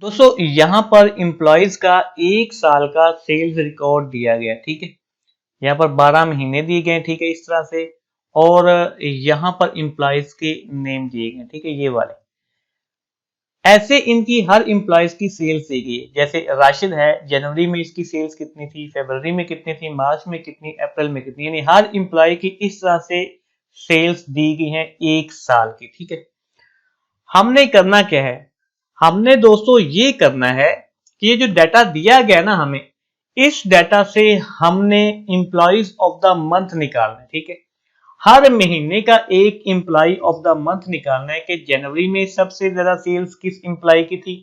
दोस्तों यहाँ पर एम्प्लॉयज का 1 साल का सेल्स रिकॉर्ड दिया गया, ठीक है। यहाँ पर 12 महीने दिए गए, ठीक है, इस तरह से। और यहाँ पर एम्प्लॉयज के नेम दिए गए, ठीक है, ये वाले। ऐसे इनकी हर एम्प्लॉयज की सेल्स दी गई है। जैसे राशिद है, जनवरी में इसकी सेल्स कितनी थी, फरवरी में कितनी थी, मार्च में कितनी, अप्रैल में कितनी, यानी हर एम्प्लॉय की इस तरह से सेल्स दी गई है 1 साल की, ठीक है। हमने करना क्या है, हमने दोस्तों ये करना है कि ये जो डाटा दिया गया ना हमें, इस डाटा से हमने एम्प्लॉयज ऑफ द मंथ निकालना है, ठीक है। हर महीने का एक एम्प्लॉय ऑफ द मंथ निकालना है कि जनवरी में सबसे ज्यादा सेल्स किस एम्प्लॉय की थी,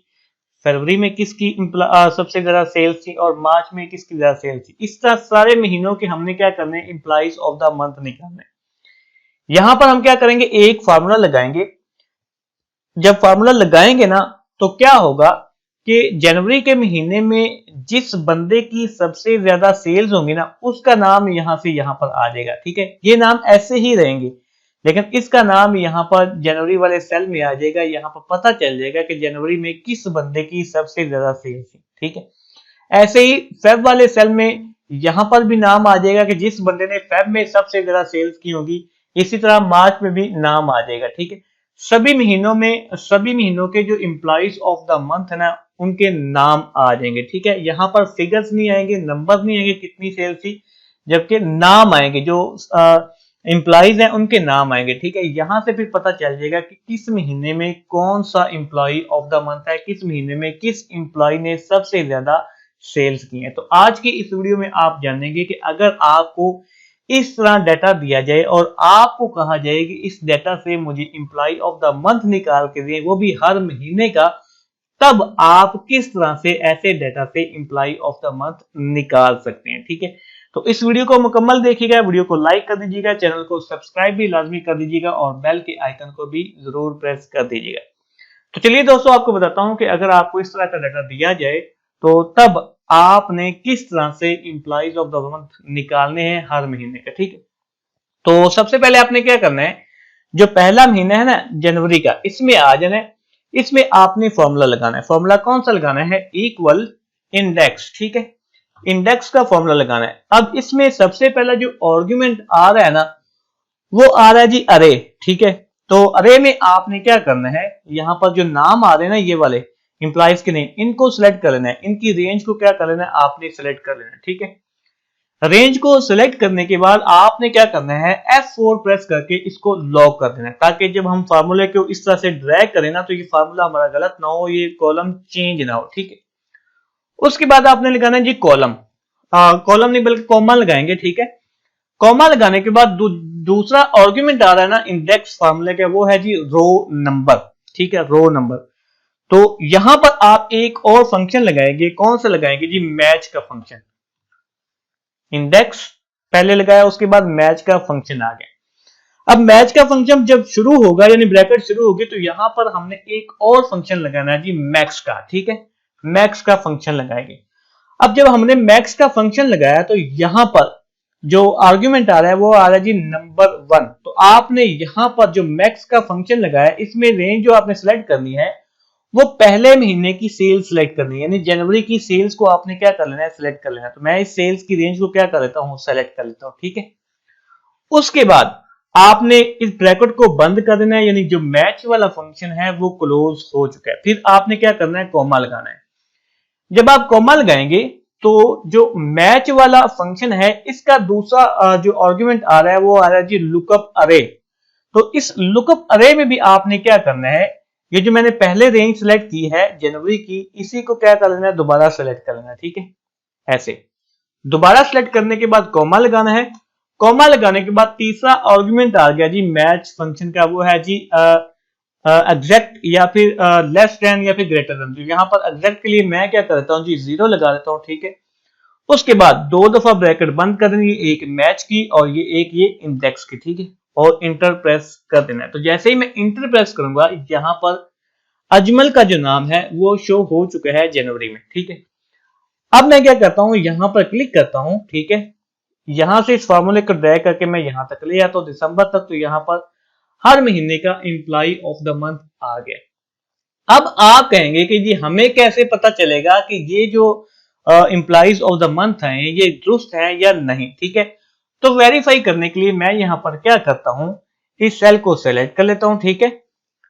फरवरी में किसकी सबसे ज्यादा सेल्स थी, और मार्च में किसकी ज्यादा सेल्स थी। इस तरह सारे महीनों के हमने क्या करने हैं, एम्प्लॉयज ऑफ द मंथ निकालना है। यहां पर हम क्या करेंगे, एक फार्मूला लगाएंगे। जब फार्मूला लगाएंगे ना तो क्या होगा कि जनवरी के महीने में जिस बंदे की सबसे ज्यादा सेल्स होंगी ना, उसका नाम यहां से यहां पर आ जाएगा, ठीक है। ये नाम ऐसे ही रहेंगे, लेकिन इसका नाम यहां पर जनवरी वाले सेल में आ जाएगा। यहां पर पता चल जाएगा कि जनवरी में किस बंदे की सबसे ज्यादा सेल्स थी, ठीक है। ऐसे ही फेब वाले सेल में यहां पर भी नाम आ जाएगा कि जिस बंदे ने फेब में सबसे ज्यादा सेल्स की होगी। इसी तरह मार्च में भी नाम आ जाएगा, ठीक है। सभी महीनों के जो एम्प्लॉइज ऑफ द मंथ है ना, उनके नाम आ जाएंगे, ठीक है। यहाँ पर फिगर्स नहीं आएंगे, नंबर नहीं आएंगे कितनी सेल्स थी, जबकि नाम आएंगे, जो एम्प्लॉइज हैं उनके नाम आएंगे, ठीक है। यहां से फिर पता चल जाएगा कि किस महीने में कौन सा एम्प्लॉय ऑफ द मंथ है, किस महीने में किस एम्प्लॉय ने सबसे ज्यादा सेल्स की है। तो आज की इस वीडियो में आप जानेंगे कि अगर आपको इस तरह डाटा दिया जाए और आपको कहा जाए कि इस डाटा से मुझे एम्प्लॉय ऑफ द मंथ निकाल के दें, वो भी हर महीने का, तब आप किस तरह से ऐसे डाटा से एम्प्लॉय ऑफ द मंथ निकाल सकते हैं, ठीक है। तो इस वीडियो को मुकम्मल देखिएगा, वीडियो को लाइक कर दीजिएगा, चैनल को सब्सक्राइब भी लाजमी कर दीजिएगा और बेल के आइकन को भी जरूर प्रेस कर दीजिएगा। तो चलिए दोस्तों, आपको बताता हूं कि अगर आपको इस तरह का डाटा दिया जाए तो तब आपने किस तरह से एम्प्लॉइज ऑफ द मंथ निकालने हैं हर महीने का, ठीक है। तो सबसे पहले आपने क्या करना है, जो पहला महीना है ना जनवरी का, इसमें आ जाना है। इसमें आपने फॉर्मूला लगाना है। फॉर्मूला कौन सा लगाना है, इक्वल इंडेक्स, ठीक है। इंडेक्स का फॉर्मूला लगाना है। अब इसमें सबसे पहला जो आर्गुमेंट आ रहा है ना, वो आ रहा है जी अरे, ठीक है। तो अरे में आपने क्या करना है, यहां पर जो नाम आ रहे हैं ना, ये वाले इंप्लाइज के नेम, इनको सिलेक्ट कर लेना है। इनकी रेंज को क्या कर लेना है, आपने सिलेक्ट कर लेना है, ठीक है। रेंज को सिलेक्ट करने के बाद आपने क्या करना है, F4 प्रेस करके इसको लॉक कर देना है, ताकि जब हम फार्मूले को इस तरह से ड्रैग करें ना, तो ये फार्मूला हमारा गलत ना हो, ये कॉलम चेंज ना हो, ठीक है। उसके बाद आपने लगाना है जी कॉलम, कॉलम नहीं बल्कि कॉमा लगाएंगे, ठीक है। कॉमा लगाने के बाद दूसरा आर्गुमेंट आ रहा है ना इंडेक्स फार्मूले का, वो है जी रो नंबर, ठीक है, रो नंबर। तो यहां पर आप एक और फंक्शन लगाएंगे। कौन सा लगाएंगे जी, मैच का फंक्शन। इंडेक्स पहले लगाया, उसके बाद मैच का फंक्शन आ गया। अब मैच का फंक्शन जब शुरू होगा, यानी ब्रैकेट शुरू होगी, तो यहां पर हमने एक और फंक्शन लगाना है जी मैक्स का, ठीक है। मैक्स का फंक्शन लगाएंगे। अब जब हमने मैक्स का फंक्शन लगाया तो यहां पर जो आर्गुमेंट आ रहा है वो आ रहा है जी नंबर 1। तो आपने यहां पर जो मैक्स का फंक्शन लगाया, इसमें रेंज जो आपने सेलेक्ट करनी है वो पहले महीने की सेल्स सेलेक्ट करनी है, यानी जनवरी की सेल्स को आपने क्या कर लेना है, सेलेक्ट कर लेना है। तो मैं इस सेल्स की रेंज को क्या कर लेता हूं, सेलेक्ट कर लेता हूं, ठीक है। उसके बाद आपने इस ब्रैकेट को बंद कर देना है, यानी जो मैच वाला फंक्शन है वो क्लोज हो चुका है। फिर आपने क्या करना है, कॉमा लगाना है। जब आप कॉमा लगाएंगे तो जो मैच वाला फंक्शन है, इसका दूसरा जो आर्गुमेंट आ रहा है वो आ रहा है जी लुकअप अरे। तो इस लुकअप अरे में भी आपने क्या करना है, ये जो मैंने पहले रेंज सेलेक्ट की है जनवरी की, इसी को क्या कर लेना है, दोबारा सेलेक्ट कर लेना है, ठीक है। ऐसे दोबारा सेलेक्ट करने के बाद कॉमा लगाना है। कॉमा लगाने के बाद तीसरा आर्गुमेंट आ गया जी मैच फंक्शन का, वो है जी एग्जैक्ट या फिर लेस देन या फिर ग्रेटर देन। तो यहां पर एग्जैक्ट के लिए मैं क्या करता हूं जी, 0 लगा देता हूं, ठीक है। उसके बाद 2 दफा ब्रैकेट बंद कर देनी है, एक मैच की और ये इंडेक्स की, ठीक है। और इंटर प्रेस कर देना है। तो जैसे ही मैं इंटर प्रेस करूंगा, यहां पर अजमल का जो नाम है वो शो हो चुका है जनवरी में, ठीक है। अब मैं क्या करता हूं, यहां पर क्लिक करता हूं, ठीक है। यहां से इस फार्मूले को ड्रैग करके मैं यहां तक ले आता हूं, दिसंबर तक। तो यहां पर हर महीने का एम्प्लॉय ऑफ द मंथ आ गया। अब आप कहेंगे कि जी हमें कैसे पता चलेगा कि ये जो एम्प्लॉइज ऑफ द मंथ हैं ये दुरुस्त हैं या नहीं, ठीक है। तो वेरीफाई करने के लिए मैं यहाँ पर क्या करता हूँ, इस सेल को सेलेक्ट कर लेता हूँ, ठीक है।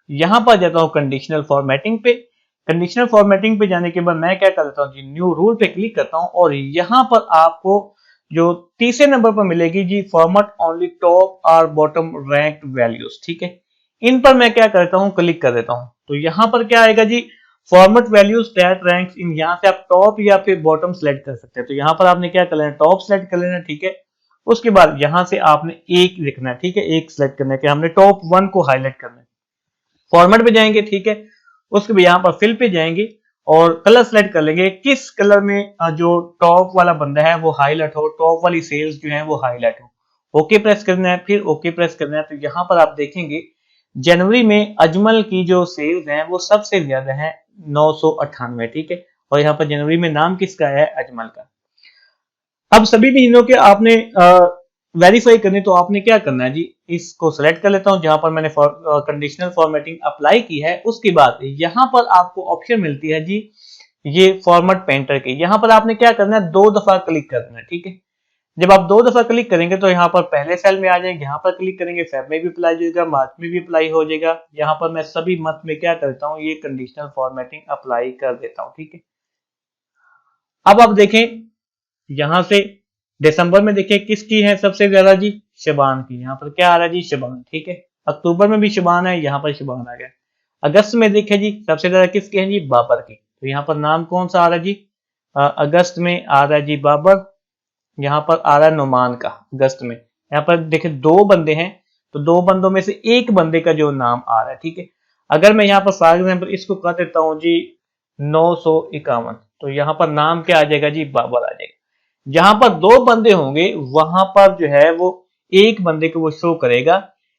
यहाँ पर जाता हूँ कंडीशनल फॉर्मेटिंग पे। कंडीशनल फॉर्मेटिंग पे जाने के बाद मैं क्या करता हूँ जी, न्यू रूल पे क्लिक करता हूँ और यहाँ पर आपको जो तीसरे नंबर पर मिलेगी जी, फॉर्मेट ओनली टॉप और बॉटम रैंक वैल्यूज, ठीक है। इन पर मैं क्या करता हूँ, क्लिक कर देता हूँ। तो यहाँ पर क्या आएगा जी, format values that ranks in, यहाँ से आप टॉप या फिर बॉटम सेलेक्ट कर सकते हैं। तो यहाँ पर आपने क्या कर लेना, टॉप सेलेक्ट कर लेना, ठीक है। उसके बाद यहाँ से आपने एक लिखना है, ठीक है, एक सेलेक्ट करना है कि हमने टॉप 1 को हाईलाइट करना है। फॉर्मेट पे जाएंगे, ठीक है। उसके बाद यहाँ पर फिल पे जाएंगे और कलर सेलेक्ट कर लेंगे, किस कलर में जो टॉप वाला बंदा है वो हाईलाइट हो, टॉप वाली सेल्स जो है वो हाईलाइट हो। ओके प्रेस करना है, फिर ओके प्रेस करना है। तो यहाँ पर आप देखेंगे जनवरी में अजमल की जो सेल्स हैं वो सबसे ज्यादा है 998, ठीक है। और यहाँ पर जनवरी में नाम किसका है, अजमल का। अब सभी महीनों के आपने वेरीफाई करने, तो आपने क्या करना है जी, इसको सेलेक्ट कर लेता हूं जहां पर मैंने कंडीशनल फॉर्मेटिंग अप्लाई की है। उसके बाद यहां पर आपको ऑप्शन मिलती है जी, ये फॉर्मेट पेंटर की। यहां पर आपने क्या करना है, 2 दफा क्लिक करना है, ठीक है। जब आप 2 दफा क्लिक करेंगे तो यहाँ पर पहले सेल में आ जाएंगे, यहाँ पर क्लिक करेंगे, फेब में भी अप्लाई हो जाएगा, मार्च में भी अप्लाई हो जाएगा। यहाँ पर मैं सभी मंथ में क्या करता हूँ, ये कंडीशनल फॉर्मेटिंग अप्लाई कर देता हूँ, ठीक है। अब आप देखें यहां से दिसंबर में देखिए किसकी है सबसे ज्यादा जी, शबान की। यहाँ पर क्या आ रहा है जी, शबान, ठीक है। अक्टूबर में भी शबान है, यहाँ पर शबान आ गया। अगस्त में देखिए जी सबसे ज्यादा किसकी है जी, बाबर की। तो यहाँ पर नाम कौन सा आ रहा है जी, अगस्त में आ रहा है जी बाबर। यहाँ पर आ रहा है नुमान का अगस्त में। यहाँ पर देखिए 2 बंदे हैं, तो 2 बंदों में से एक बंदे का जो नाम आ रहा है, ठीक है। अगर मैं यहाँ पर फॉर एग्जाम्पल इसको कर देता हूँ जी 951, तो यहाँ पर नाम क्या आ जाएगा जी, बाबर आ जाएगा। जहां पर 2 बंदे होंगे वहां पर जो है वो एक बंदे को वो शो करेगा।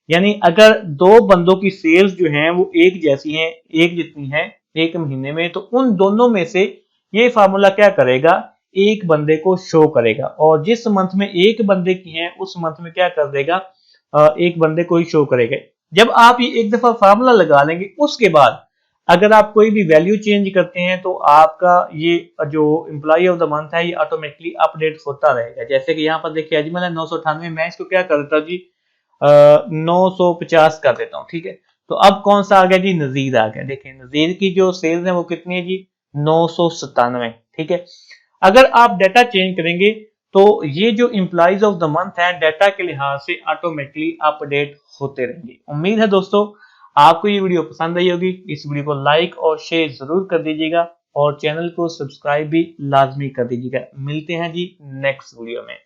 यानी अगर 2 बंदों की सेल्स जो हैं वो एक जैसी हैं, एक जितनी है एक महीने में, तो उन दोनों में से ये फार्मूला क्या करेगा, एक बंदे को शो करेगा। और जिस मंथ में एक बंदे की है उस मंथ में क्या कर देगा, एक बंदे को ही शो करेगा। जब आप ये एक दफा फार्मूला लगा लेंगे, उसके बाद अगर आप कोई भी वैल्यू चेंज करते हैं तो आपका ये जो एम्प्लॉय ऑफ द मंथ है ये ऑटोमेटिकली अपडेट होता रहेगा। जैसे कि यहाँ पर देखिए अजमल है 998, मैं इसको क्या कर देता हूँ जी 950 कर देता हूँ, ठीक है। तो अब कौन सा आ गया जी, नजीर आ गया। देखिए नजीर की जो सेल्स है वो कितनी है जी, 997, ठीक है। अगर आप डाटा चेंज करेंगे तो ये जो एम्प्लॉइज ऑफ द मंथ है डाटा के लिहाज से ऑटोमेटिकली अपडेट होते रहेंगे। उम्मीद है दोस्तों आपको ये वीडियो पसंद आई होगी। इस वीडियो को लाइक और शेयर जरूर कर दीजिएगा और चैनल को सब्सक्राइब भी लाजमी कर दीजिएगा। मिलते हैं जी नेक्स्ट वीडियो में।